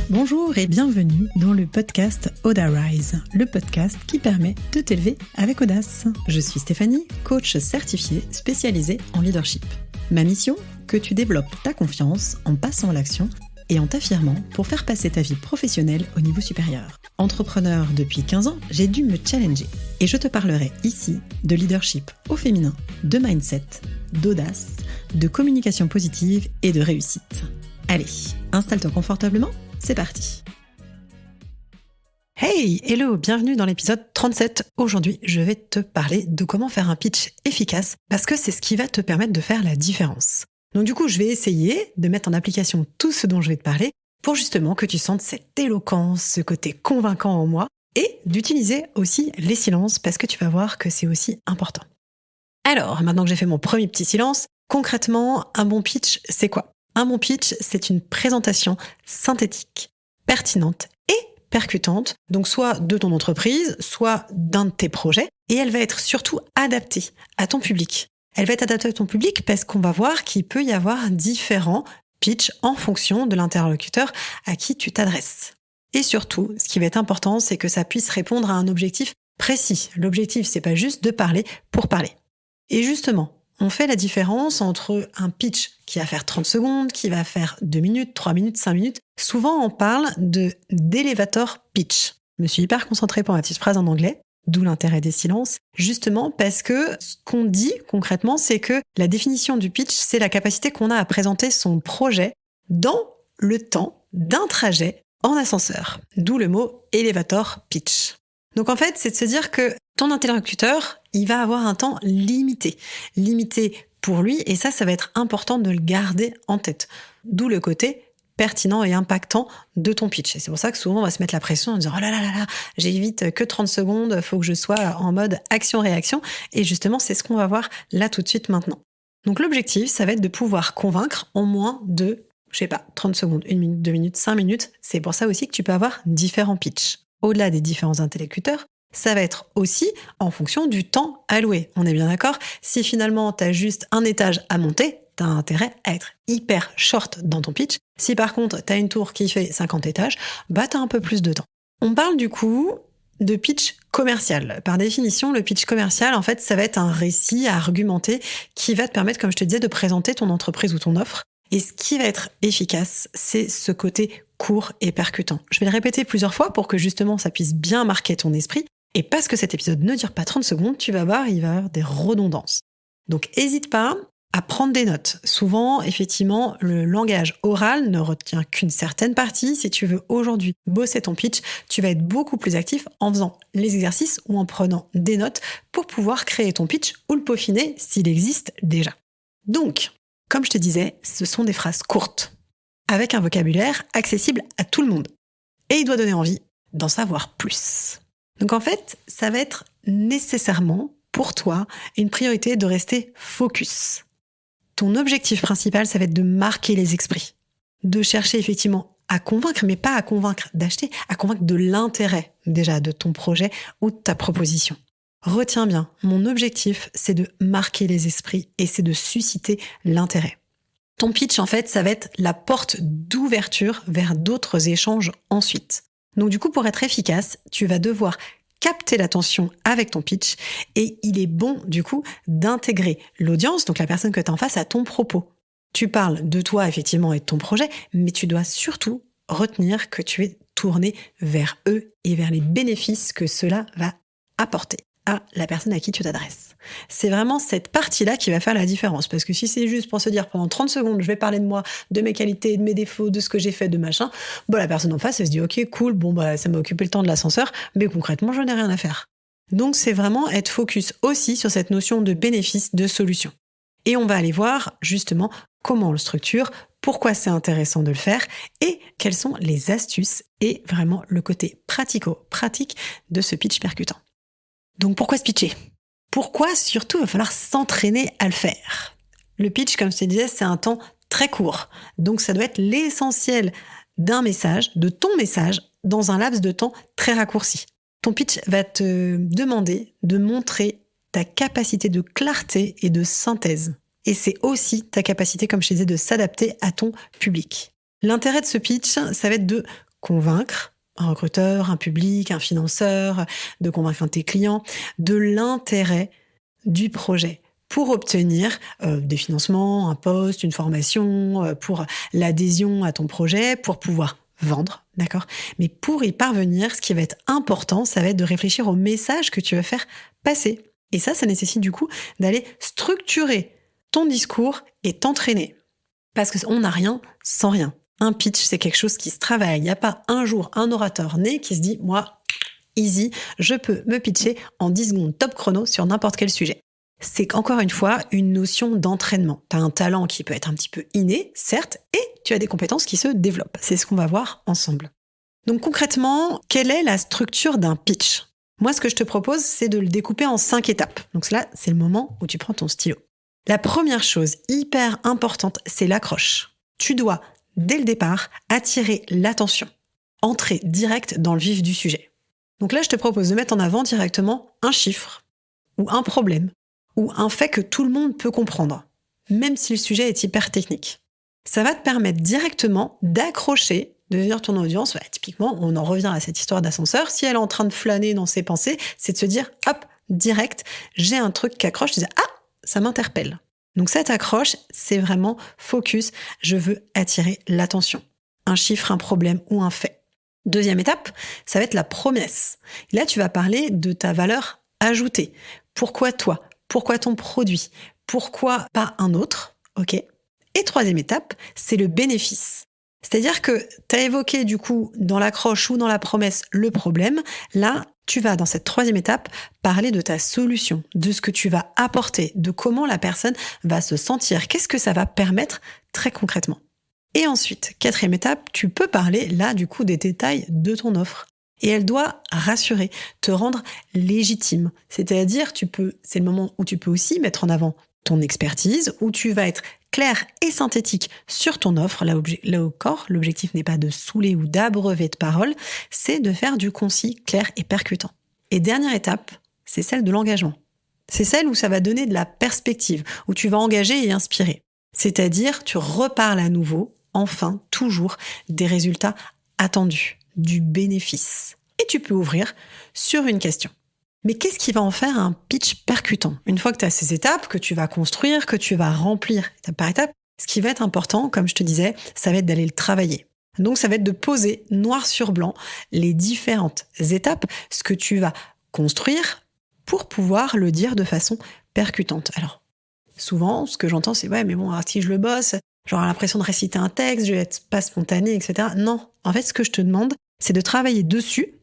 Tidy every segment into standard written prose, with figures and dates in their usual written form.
Bonjour et bienvenue dans le podcast Oda Rise, le podcast qui permet de t'élever avec audace. Je suis Stéphanie, coach certifiée spécialisée en leadership. Ma mission, que tu développes ta confiance en passant à l'action et en t'affirmant pour faire passer ta vie professionnelle au niveau supérieur. Entrepreneur depuis 15 ans, j'ai dû me challenger et je te parlerai ici de leadership au féminin, de mindset, d'audace, de communication positive et de réussite. Allez, installe-toi confortablement. C'est parti. Hey, hello, bienvenue dans l'épisode 37. Aujourd'hui, je vais te parler de comment faire un pitch efficace parce que c'est ce qui va te permettre de faire la différence. Donc du coup, je vais essayer de mettre en application tout ce dont je vais te parler pour justement que tu sentes cette éloquence, ce côté convaincant en moi et d'utiliser aussi les silences parce que tu vas voir que c'est aussi important. Alors, maintenant que j'ai fait mon premier petit silence, concrètement, un bon pitch, c'est quoi ? Un bon pitch, c'est une présentation synthétique, pertinente et percutante, donc soit de ton entreprise, soit d'un de tes projets, et elle va être surtout adaptée à ton public. Elle va être adaptée à ton public parce qu'on va voir qu'il peut y avoir différents pitchs en fonction de l'interlocuteur à qui tu t'adresses. Et surtout, ce qui va être important, c'est que ça puisse répondre à un objectif précis. L'objectif, c'est pas juste de parler pour parler. Et justement, on fait la différence entre un pitch qui va faire 30 secondes, qui va faire 2 minutes, 3 minutes, 5 minutes. Souvent, on parle d'elevator pitch. Je me suis hyper concentrée pour ma petite phrase en anglais, d'où l'intérêt des silences, justement parce que ce qu'on dit concrètement, c'est que la définition du pitch, c'est la capacité qu'on a à présenter son projet dans le temps d'un trajet en ascenseur. D'où le mot elevator pitch. Donc en fait, c'est de se dire que ton interlocuteur, il va avoir un temps limité pour lui, et ça va être important de le garder en tête. D'où le côté pertinent et impactant de ton pitch. Et c'est pour ça que souvent on va se mettre la pression en disant « Oh là là là là, j'ai vite que 30 secondes, faut que je sois en mode action-réaction ». Et justement, c'est ce qu'on va voir là tout de suite maintenant. Donc l'objectif, ça va être de pouvoir convaincre en moins de, 30 secondes, 1 minute, 2 minutes, 5 minutes. C'est pour ça aussi que tu peux avoir différents pitchs. Au-delà des différents interlocuteurs, ça va être aussi en fonction du temps alloué. On est bien d'accord ? Si finalement tu as juste un étage à monter, tu as intérêt à être hyper short dans ton pitch. Si par contre tu as une tour qui fait 50 étages, tu as un peu plus de temps. On parle du coup de pitch commercial. Par définition, le pitch commercial, en fait, ça va être un récit à argumenter qui va te permettre, comme je te disais, de présenter ton entreprise ou ton offre. Et ce qui va être efficace, c'est ce côté court et percutant. Je vais le répéter plusieurs fois pour que justement ça puisse bien marquer ton esprit. Et parce que cet épisode ne dure pas 30 secondes, tu vas voir, il va y avoir des redondances. Donc n'hésite pas à prendre des notes. Souvent, effectivement, le langage oral ne retient qu'une certaine partie. Si tu veux aujourd'hui bosser ton pitch, tu vas être beaucoup plus actif en faisant les exercices ou en prenant des notes pour pouvoir créer ton pitch ou le peaufiner s'il existe déjà. Donc, comme je te disais, ce sont des phrases courtes, avec un vocabulaire accessible à tout le monde. Et il doit donner envie d'en savoir plus. Donc en fait, ça va être nécessairement, pour toi, une priorité de rester focus. Ton objectif principal, ça va être de marquer les esprits. De chercher effectivement à convaincre, mais pas à convaincre d'acheter, à convaincre de l'intérêt déjà de ton projet ou de ta proposition. Retiens bien, mon objectif, c'est de marquer les esprits et c'est de susciter l'intérêt. Ton pitch, en fait, ça va être la porte d'ouverture vers d'autres échanges ensuite. Donc du coup, pour être efficace, tu vas devoir capter l'attention avec ton pitch et il est bon, du coup, d'intégrer l'audience, donc la personne que tu as en face, à ton propos. Tu parles de toi, effectivement, et de ton projet, mais tu dois surtout retenir que tu es tourné vers eux et vers les bénéfices que cela va apporter à la personne à qui tu t'adresses. C'est vraiment cette partie-là qui va faire la différence. Parce que si c'est juste pour se dire pendant 30 secondes, je vais parler de moi, de mes qualités, de mes défauts, de ce que j'ai fait, de machin, la personne en face, elle se dit ok, cool, ça m'a occupé le temps de l'ascenseur, mais concrètement, je n'ai rien à faire. Donc c'est vraiment être focus aussi sur cette notion de bénéfice, de solution. Et on va aller voir justement comment on le structure, pourquoi c'est intéressant de le faire et quelles sont les astuces et vraiment le côté pratico-pratique de ce pitch percutant. Donc pourquoi se pitcher ? Pourquoi surtout il va falloir s'entraîner à le faire ? Le pitch, comme je te disais, c'est un temps très court. Donc ça doit être l'essentiel d'un message, de ton message, dans un laps de temps très raccourci. Ton pitch va te demander de montrer ta capacité de clarté et de synthèse. Et c'est aussi ta capacité, comme je te disais, de s'adapter à ton public. L'intérêt de ce pitch, ça va être de convaincre un recruteur, un public, un financeur, de convaincre un de tes clients de l'intérêt du projet pour obtenir des financements, un poste, une formation, pour l'adhésion à ton projet, pour pouvoir vendre, d'accord ? Mais pour y parvenir, ce qui va être important, ça va être de réfléchir au message que tu veux faire passer. Et ça nécessite du coup d'aller structurer ton discours et t'entraîner. Parce qu'on n'a rien sans rien. Un pitch, c'est quelque chose qui se travaille. Il n'y a pas un jour un orateur né qui se dit « Moi, easy, je peux me pitcher en 10 secondes top chrono sur n'importe quel sujet. » C'est encore une fois une notion d'entraînement. Tu as un talent qui peut être un petit peu inné, certes, et tu as des compétences qui se développent. C'est ce qu'on va voir ensemble. Donc concrètement, quelle est la structure d'un pitch ? Moi, ce que je te propose, c'est de le découper en 5 étapes. Donc là, c'est le moment où tu prends ton stylo. La première chose hyper importante, c'est l'accroche. Tu dois, dès le départ, attirer l'attention. Entrer direct dans le vif du sujet. Donc là, je te propose de mettre en avant directement un chiffre, ou un problème, ou un fait que tout le monde peut comprendre, même si le sujet est hyper technique. Ça va te permettre directement d'accrocher, de devenir ton audience. Typiquement, on en revient à cette histoire d'ascenseur. Si elle est en train de flâner dans ses pensées, c'est de se dire, hop, direct, j'ai un truc qui accroche. Tu dis, ah, ça m'interpelle. Donc cette accroche, c'est vraiment focus. Je veux attirer l'attention. Un chiffre, un problème ou un fait. Deuxième étape, ça va être la promesse. Là, tu vas parler de ta valeur ajoutée. Pourquoi toi ? Pourquoi ton produit ? Pourquoi pas un autre ? Ok. Et troisième étape, c'est le bénéfice. C'est-à-dire que tu as évoqué du coup dans l'accroche ou dans la promesse le problème. Là, tu vas dans cette troisième étape parler de ta solution, de ce que tu vas apporter, de comment la personne va se sentir. Qu'est-ce que ça va permettre très concrètement ? Et ensuite, quatrième étape, tu peux parler là du coup des détails de ton offre. Et elle doit rassurer, te rendre légitime. C'est-à-dire, c'est le moment où tu peux aussi mettre en avant ton expertise, où tu vas être clair et synthétique sur ton offre. Là encore, l'objectif n'est pas de saouler ou d'abreuver de paroles, c'est de faire du concis, clair et percutant. Et dernière étape, c'est celle de l'engagement. C'est celle où ça va donner de la perspective, où tu vas engager et inspirer. C'est-à-dire, tu reparles à nouveau, enfin, toujours, des résultats attendus, du bénéfice. Et tu peux ouvrir sur une question. Mais qu'est-ce qui va en faire un pitch percutant ? Une fois que tu as ces étapes, que tu vas construire, que tu vas remplir étape par étape, ce qui va être important, comme je te disais, ça va être d'aller le travailler. Donc ça va être de poser noir sur blanc les différentes étapes, ce que tu vas construire pour pouvoir le dire de façon percutante. Alors, souvent, ce que j'entends, c'est « ouais, mais bon, alors, si je le bosse, j'aurai l'impression de réciter un texte, je vais être pas spontané, etc. » Non, en fait, ce que je te demande, c'est de travailler dessus.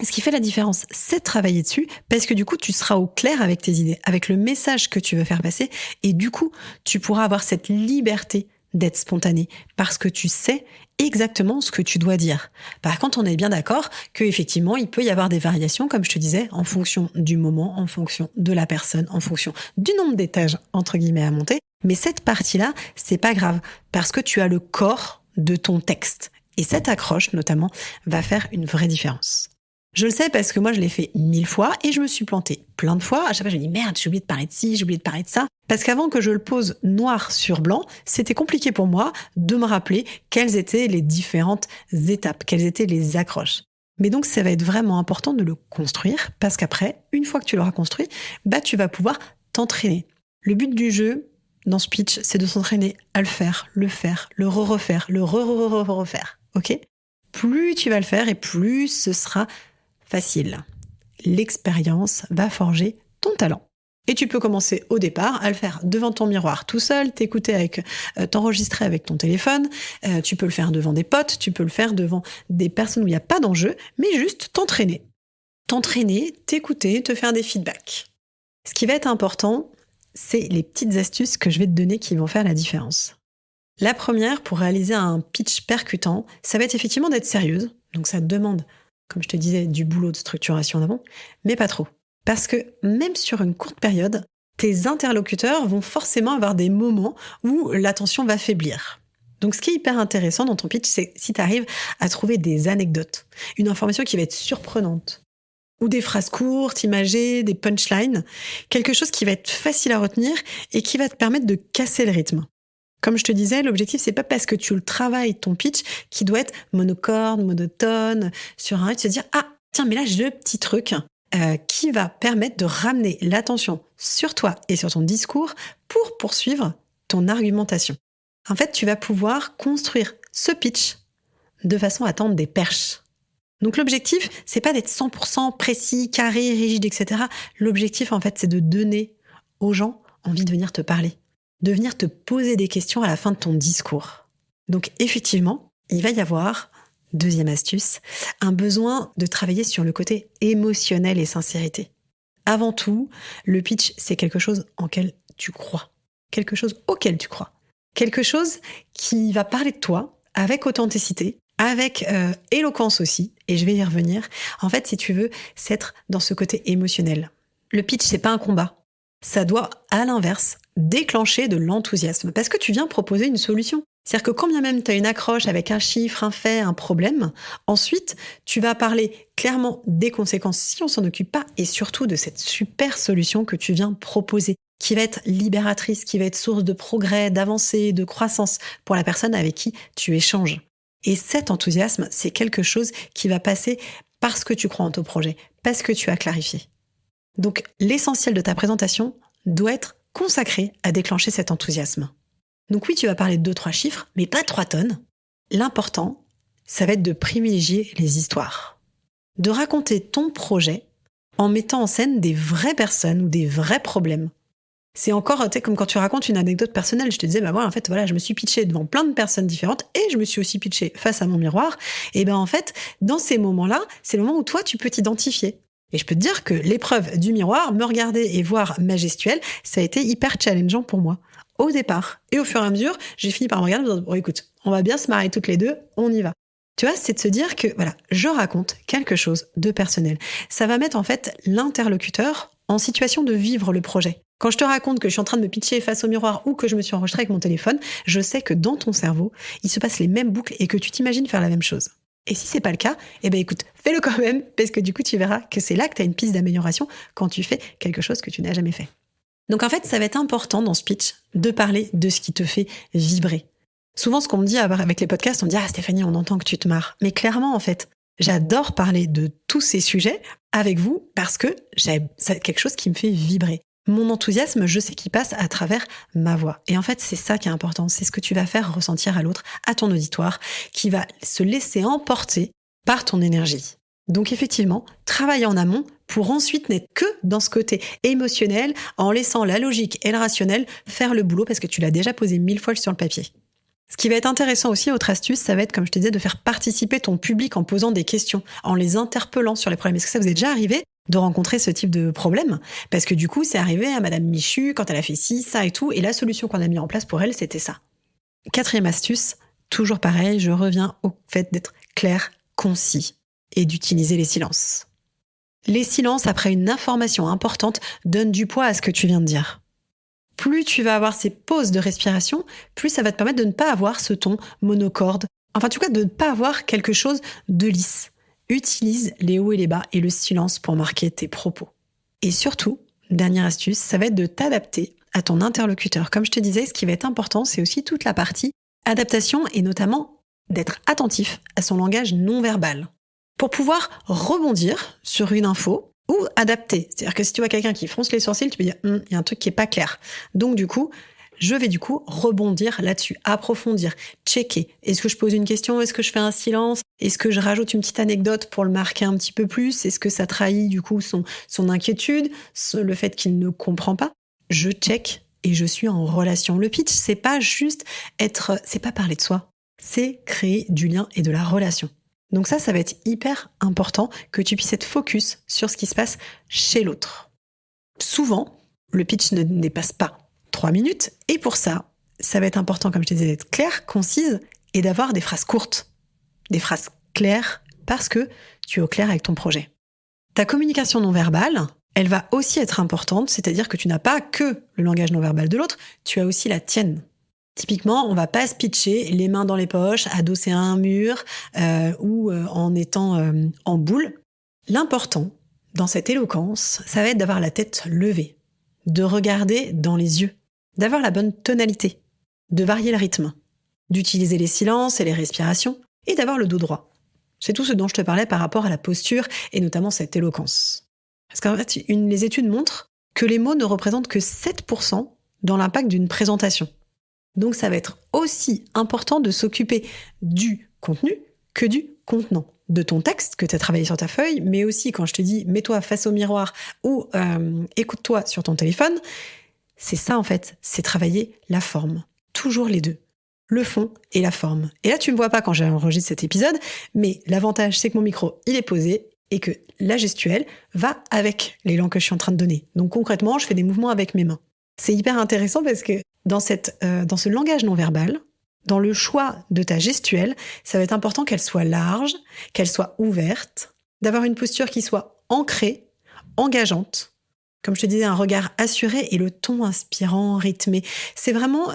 Ce qui fait la différence, c'est de travailler dessus, parce que du coup, tu seras au clair avec tes idées, avec le message que tu veux faire passer, et du coup, tu pourras avoir cette liberté d'être spontané, parce que tu sais exactement ce que tu dois dire. Par contre, on est bien d'accord qu'effectivement, il peut y avoir des variations, comme je te disais, en fonction du moment, en fonction de la personne, en fonction du nombre d'étages, entre guillemets, à monter. Mais cette partie-là, c'est pas grave, parce que tu as le corps de ton texte. Et cette accroche, notamment, va faire une vraie différence. Je le sais parce que moi, je l'ai fait 1000 fois et je me suis plantée plein de fois. À chaque fois, je me dis merde, j'ai oublié de parler de ci, j'ai oublié de parler de ça. Parce qu'avant que je le pose noir sur blanc, c'était compliqué pour moi de me rappeler quelles étaient les différentes étapes, quelles étaient les accroches. Mais donc, ça va être vraiment important de le construire parce qu'après, une fois que tu l'auras construit, tu vas pouvoir t'entraîner. Le but du jeu, dans ce pitch, c'est de s'entraîner à le faire, le refaire, le refaire. Ok ? Plus tu vas le faire et plus ce sera facile. L'expérience va forger ton talent. Et tu peux commencer au départ à le faire devant ton miroir tout seul, t'enregistrer avec ton téléphone, tu peux le faire devant des potes, tu peux le faire devant des personnes où il n'y a pas d'enjeu, mais juste t'entraîner. T'entraîner, t'écouter, te faire des feedbacks. Ce qui va être important, c'est les petites astuces que je vais te donner qui vont faire la différence. La première, pour réaliser un pitch percutant, ça va être effectivement d'être sérieuse. Donc ça te demande, comme je te disais, du boulot de structuration en avant, mais pas trop. Parce que même sur une courte période, tes interlocuteurs vont forcément avoir des moments où l'attention va faiblir. Donc ce qui est hyper intéressant dans ton pitch, c'est si tu arrives à trouver des anecdotes, une information qui va être surprenante, ou des phrases courtes, imagées, des punchlines, quelque chose qui va être facile à retenir et qui va te permettre de casser le rythme. Comme je te disais, l'objectif, c'est pas parce que tu le travailles, ton pitch, qui doit être monocorde, monotone, sur un rythme, se dire, ah, tiens, mais là, j'ai le petit truc qui va permettre de ramener l'attention sur toi et sur ton discours pour poursuivre ton argumentation. En fait, tu vas pouvoir construire ce pitch de façon à tendre des perches. Donc l'objectif, c'est pas d'être 100% précis, carré, rigide, etc. L'objectif, en fait, c'est de donner aux gens envie de venir te parler, de venir te poser des questions à la fin de ton discours. Donc effectivement, il va y avoir, deuxième astuce, un besoin de travailler sur le côté émotionnel et sincérité. Avant tout, le pitch, c'est quelque chose auquel tu crois. Quelque chose auquel tu crois. Quelque chose qui va parler de toi avec authenticité, avec éloquence aussi, et je vais y revenir. En fait, si tu veux, c'est être dans ce côté émotionnel. Le pitch, c'est pas un combat. Ça doit, à l'inverse, déclencher de l'enthousiasme, parce que tu viens proposer une solution. C'est-à-dire que quand bien même tu as une accroche avec un chiffre, un fait, un problème, ensuite, tu vas parler clairement des conséquences si on s'en occupe pas, et surtout de cette super solution que tu viens proposer, qui va être libératrice, qui va être source de progrès, d'avancée, de croissance pour la personne avec qui tu échanges. Et cet enthousiasme, c'est quelque chose qui va passer parce que tu crois en ton projet, parce que tu as clarifié. Donc, l'essentiel de ta présentation doit être consacré à déclencher cet enthousiasme. Donc oui, tu vas parler de 2-3 chiffres, mais pas 3 tonnes. L'important, ça va être de privilégier les histoires. De raconter ton projet en mettant en scène des vraies personnes ou des vrais problèmes. C'est encore, tu sais, comme quand tu racontes une anecdote personnelle. Je te disais, moi, en fait, voilà, je me suis pitchée devant plein de personnes différentes et je me suis aussi pitchée face à mon miroir. Et en fait, dans ces moments-là, c'est le moment où toi, tu peux t'identifier. Et je peux te dire que l'épreuve du miroir, me regarder et voir ma gestuelle, ça a été hyper challengeant pour moi. Au départ. Et au fur et à mesure, j'ai fini par me regarder en me disant, bon, écoute, on va bien se marrer toutes les deux, on y va. Tu vois, c'est de se dire que, voilà, je raconte quelque chose de personnel. Ça va mettre, en fait, l'interlocuteur en situation de vivre le projet. Quand je te raconte que je suis en train de me pitcher face au miroir ou que je me suis enregistrée avec mon téléphone, je sais que dans ton cerveau, il se passe les mêmes boucles et que tu t'imagines faire la même chose. Et si c'est pas le cas, écoute, fais-le quand même, parce que du coup, tu verras que c'est là que tu as une piste d'amélioration quand tu fais quelque chose que tu n'as jamais fait. Donc en fait, ça va être important dans ce pitch de parler de ce qui te fait vibrer. Souvent, ce qu'on me dit avec les podcasts, on me dit « Ah Stéphanie, on entend que tu te marres ». Mais clairement, en fait, j'adore parler de tous ces sujets avec vous parce que c'est quelque chose qui me fait vibrer. Mon enthousiasme, je sais qu'il passe à travers ma voix. Et en fait, c'est ça qui est important. C'est ce que tu vas faire ressentir à l'autre, à ton auditoire, qui va se laisser emporter par ton énergie. Donc effectivement, travailler en amont pour ensuite n'être que dans ce côté émotionnel, en laissant la logique et le rationnel faire le boulot parce que tu l'as déjà posé 1000 fois sur le papier. Ce qui va être intéressant aussi, autre astuce, ça va être, comme je te disais, de faire participer ton public en posant des questions, en les interpellant sur les problèmes. Est-ce que ça vous est déjà arrivé de rencontrer ce type de problème? Parce que du coup, c'est arrivé à Madame Michu quand elle a fait ci, ça et tout, et la solution qu'on a mis en place pour elle, c'était ça. 4e astuce, toujours pareil, je reviens au fait d'être clair, concis et d'utiliser les silences. Les silences, après une information importante, donnent du poids à ce que tu viens de dire. Plus tu vas avoir ces pauses de respiration, plus ça va te permettre de ne pas avoir ce ton monocorde. Enfin, en tout cas, de ne pas avoir quelque chose de lisse. Utilise les hauts et les bas et le silence pour marquer tes propos. Et surtout, dernière astuce, ça va être de t'adapter à ton interlocuteur. Comme je te disais, ce qui va être important, c'est aussi toute la partie adaptation et notamment d'être attentif à son langage non verbal. Pour pouvoir rebondir sur une info ou adapter. C'est-à-dire que si tu vois quelqu'un qui fronce les sourcils, tu peux dire il y a un truc qui est pas clair. Donc du coup, je vais rebondir là-dessus, approfondir, checker. Est-ce que je pose une question? Est-ce que je fais un silence? Est-ce que je rajoute une petite anecdote pour le marquer un petit peu plus? Est-ce que ça trahit du coup son inquiétude, le fait qu'il ne comprend pas? Je check et je suis en relation. Le pitch, c'est pas juste c'est pas parler de soi, c'est créer du lien et de la relation. Donc ça va être hyper important que tu puisses être focus sur ce qui se passe chez l'autre. Souvent, le pitch ne dépasse pas 3 minutes et pour ça, ça va être important, comme je te disais, d'être clair, concise et d'avoir des phrases courtes, des phrases claires parce que tu es au clair avec ton projet. Ta communication non verbale, elle va aussi être importante, c'est-à-dire que tu n'as pas que le langage non verbal de l'autre, tu as aussi la tienne. Typiquement, on va pas se pitcher les mains dans les poches, adossé à un mur ou en étant en boule. L'important dans cette éloquence, ça va être d'avoir la tête levée, de regarder dans les yeux, d'avoir la bonne tonalité, de varier le rythme, d'utiliser les silences et les respirations, et d'avoir le dos droit. C'est tout ce dont je te parlais par rapport à la posture et notamment cette éloquence. Parce qu'en fait, les études montrent que les mots ne représentent que 7% dans l'impact d'une présentation. Donc ça va être aussi important de s'occuper du contenu que du contenant. De ton texte que tu as travaillé sur ta feuille, mais aussi quand je te dis mets-toi face au miroir ou écoute-toi sur ton téléphone, c'est ça en fait, c'est travailler la forme. Toujours les deux. Le fond et la forme. Et là, tu me vois pas quand j'enregistre cet épisode, mais l'avantage, c'est que mon micro, il est posé et que la gestuelle va avec l'élan que je suis en train de donner. Donc concrètement, je fais des mouvements avec mes mains. C'est hyper intéressant parce que dans ce langage non verbal, dans le choix de ta gestuelle, ça va être important qu'elle soit large, qu'elle soit ouverte, d'avoir une posture qui soit ancrée, engageante. Comme je te disais, un regard assuré et le ton inspirant, rythmé. C'est vraiment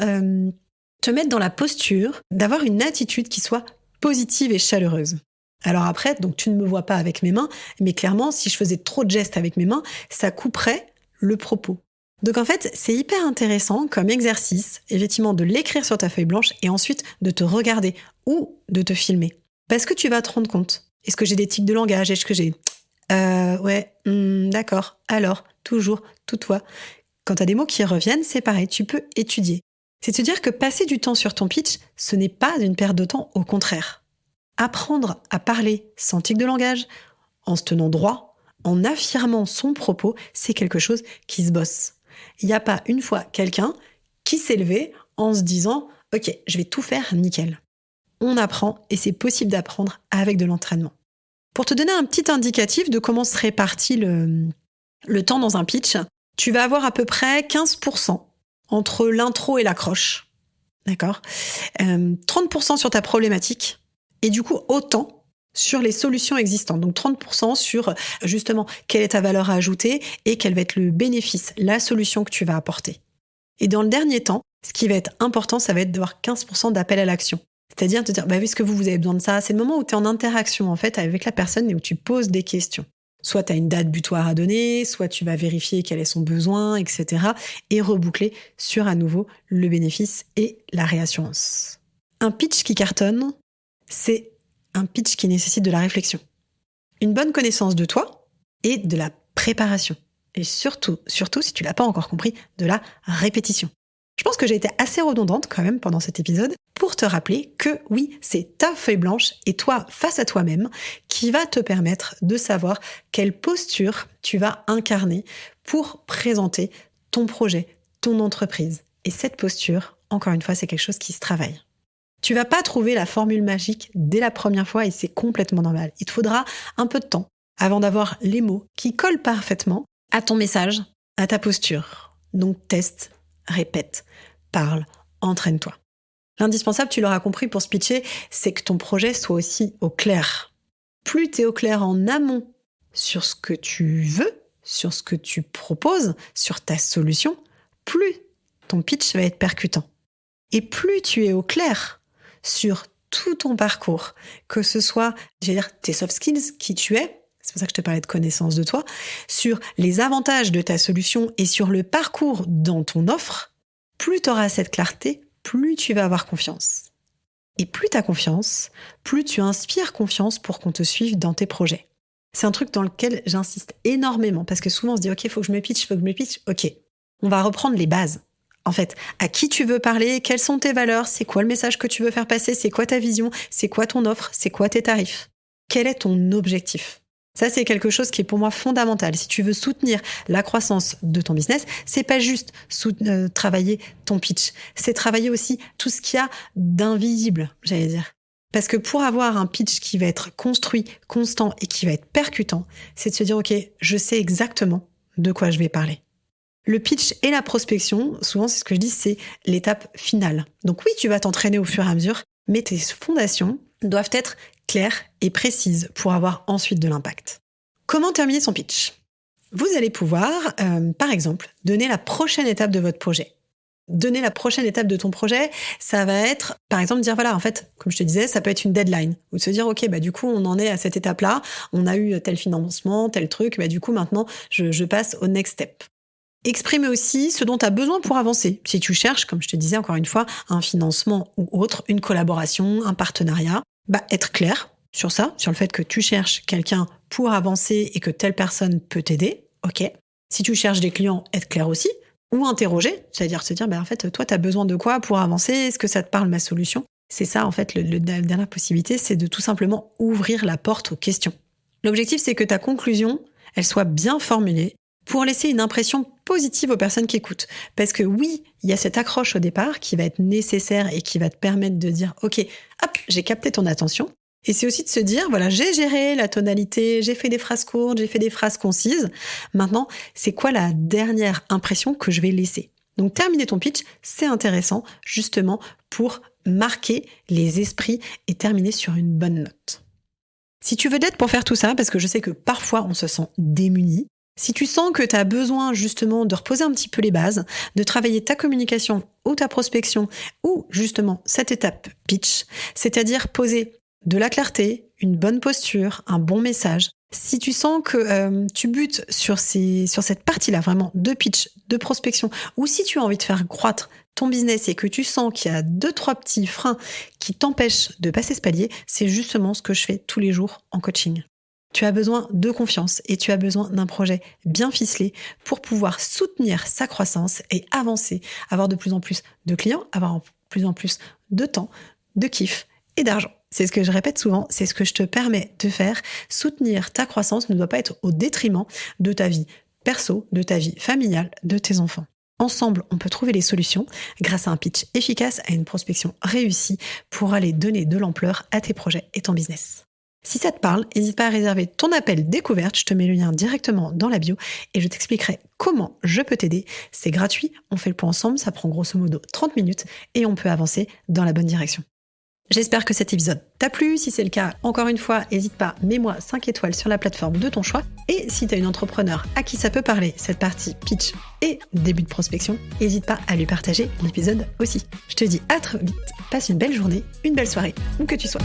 te mettre dans la posture d'avoir une attitude qui soit positive et chaleureuse. Alors après, donc tu ne me vois pas avec mes mains, mais clairement, si je faisais trop de gestes avec mes mains, ça couperait le propos. Donc en fait, c'est hyper intéressant comme exercice, effectivement, de l'écrire sur ta feuille blanche et ensuite de te regarder ou de te filmer. Parce que tu vas te rendre compte. Est-ce que j'ai des tics de langage? Est-ce que j'ai... d'accord, alors, toujours, toutefois. Quand tu as des mots qui reviennent, c'est pareil, tu peux étudier. C'est te dire que passer du temps sur ton pitch, ce n'est pas une perte de temps, au contraire. Apprendre à parler sans tic de langage, en se tenant droit, en affirmant son propos, c'est quelque chose qui se bosse. Il n'y a pas une fois quelqu'un qui s'est levé en se disant « Ok, je vais tout faire nickel ». On apprend et c'est possible d'apprendre avec de l'entraînement. Pour te donner un petit indicatif de comment se répartit le temps dans un pitch, tu vas avoir à peu près 15% entre l'intro et l'accroche. D'accord ? 30% sur ta problématique et du coup autant sur les solutions existantes. Donc 30% sur justement quelle est ta valeur à ajouter et quel va être le bénéfice, la solution que tu vas apporter. Et dans le dernier temps, ce qui va être important, ça va être d'avoir 15% d'appel à l'action. C'est-à-dire de dire, est-ce que vous avez besoin de ça? C'est le moment où tu es en interaction en fait avec la personne et où tu poses des questions. Soit tu as une date butoir à donner, soit tu vas vérifier quel est son besoin, etc. Et reboucler sur à nouveau le bénéfice et la réassurance. Un pitch qui cartonne, c'est un pitch qui nécessite de la réflexion, une bonne connaissance de toi et de la préparation. Et surtout, si tu l'as pas encore compris, de la répétition. Je pense que j'ai été assez redondante quand même pendant cet épisode pour te rappeler que oui, c'est ta feuille blanche et toi face à toi-même qui va te permettre de savoir quelle posture tu vas incarner pour présenter ton projet, ton entreprise. Et cette posture, encore une fois, c'est quelque chose qui se travaille. Tu vas pas trouver la formule magique dès la première fois et c'est complètement normal. Il te faudra un peu de temps avant d'avoir les mots qui collent parfaitement à ton message, à ta posture. Donc teste, répète, parle, entraîne-toi. L'indispensable, tu l'auras compris pour se pitcher, c'est que ton projet soit aussi au clair. Plus tu es au clair en amont sur ce que tu veux, sur ce que tu proposes, sur ta solution, plus ton pitch va être percutant. Et plus tu es au clair sur tout ton parcours, que ce soit, tes soft skills, qui tu es, c'est pour ça que je te parlais de connaissance de toi, sur les avantages de ta solution et sur le parcours dans ton offre, plus tu auras cette clarté, plus tu vas avoir confiance. Et plus tu as confiance, plus tu inspires confiance pour qu'on te suive dans tes projets. C'est un truc dans lequel j'insiste énormément, parce que souvent on se dit « Ok, il faut que je me pitch, ok, on va reprendre les bases. » En fait, à qui tu veux parler, quelles sont tes valeurs, c'est quoi le message que tu veux faire passer, c'est quoi ta vision, c'est quoi ton offre, c'est quoi tes tarifs. Quel est ton objectif? Ça, c'est quelque chose qui est pour moi fondamental. Si tu veux soutenir la croissance de ton business, c'est pas juste travailler ton pitch, c'est travailler aussi tout ce qu'il y a d'invisible, j'allais dire. Parce que pour avoir un pitch qui va être construit, constant et qui va être percutant, c'est de se dire « Ok, je sais exactement de quoi je vais parler ». Le pitch et la prospection, souvent c'est ce que je dis, c'est l'étape finale. Donc oui, tu vas t'entraîner au fur et à mesure, mais tes fondations doivent être claires et précises pour avoir ensuite de l'impact. Comment terminer son pitch? Vous allez pouvoir, par exemple, donner la prochaine étape de votre projet. Donner la prochaine étape de ton projet, ça va être, par exemple, dire voilà, en fait, comme je te disais, ça peut être une deadline. Ou de se dire, ok, du coup, on en est à cette étape-là, on a eu tel financement, tel truc, du coup, maintenant, je passe au next step. Exprimer aussi ce dont tu as besoin pour avancer. Si tu cherches, comme je te disais encore une fois, un financement ou autre, une collaboration, un partenariat, être clair sur ça, sur le fait que tu cherches quelqu'un pour avancer et que telle personne peut t'aider, ok. Si tu cherches des clients, être clair aussi, ou interroger, c'est-à-dire se dire, en fait, toi, tu as besoin de quoi pour avancer? Est-ce que ça te parle, ma solution? C'est ça, en fait, la dernière possibilité, c'est de tout simplement ouvrir la porte aux questions. L'objectif, c'est que ta conclusion, elle soit bien formulée pour laisser une impression positive aux personnes qui écoutent. Parce que oui, il y a cette accroche au départ qui va être nécessaire et qui va te permettre de dire, ok, hop, j'ai capté ton attention. Et c'est aussi de se dire, voilà, j'ai géré la tonalité, j'ai fait des phrases courtes, j'ai fait des phrases concises. Maintenant, c'est quoi la dernière impression que je vais laisser? Donc, terminer ton pitch, c'est intéressant, justement, pour marquer les esprits et terminer sur une bonne note. Si tu veux d'aide pour faire tout ça, parce que je sais que parfois on se sent démuni, si tu sens que tu as besoin justement de reposer un petit peu les bases, de travailler ta communication ou ta prospection, ou justement cette étape pitch, c'est-à-dire poser de la clarté, une bonne posture, un bon message. Si tu sens que tu butes sur cette partie-là vraiment de pitch, de prospection, ou si tu as envie de faire croître ton business et que tu sens qu'il y a 2-3 petits freins qui t'empêchent de passer ce palier, c'est justement ce que je fais tous les jours en coaching. Tu as besoin de confiance et tu as besoin d'un projet bien ficelé pour pouvoir soutenir sa croissance et avancer, avoir de plus en plus de clients, avoir de plus en plus de temps, de kiff et d'argent. C'est ce que je répète souvent, c'est ce que je te permets de faire. Soutenir ta croissance ne doit pas être au détriment de ta vie perso, de ta vie familiale, de tes enfants. Ensemble, on peut trouver les solutions grâce à un pitch efficace, à une prospection réussie pour aller donner de l'ampleur à tes projets et ton business. Si ça te parle, n'hésite pas à réserver ton appel découverte, je te mets le lien directement dans la bio et je t'expliquerai comment je peux t'aider. C'est gratuit, on fait le point ensemble, ça prend grosso modo 30 minutes et on peut avancer dans la bonne direction. J'espère que cet épisode t'a plu. Si c'est le cas, encore une fois, n'hésite pas, mets-moi 5 étoiles sur la plateforme de ton choix. Et si tu as une entrepreneur à qui ça peut parler, cette partie pitch et début de prospection, n'hésite pas à lui partager l'épisode aussi. Je te dis à très vite, passe une belle journée, une belle soirée, où que tu sois.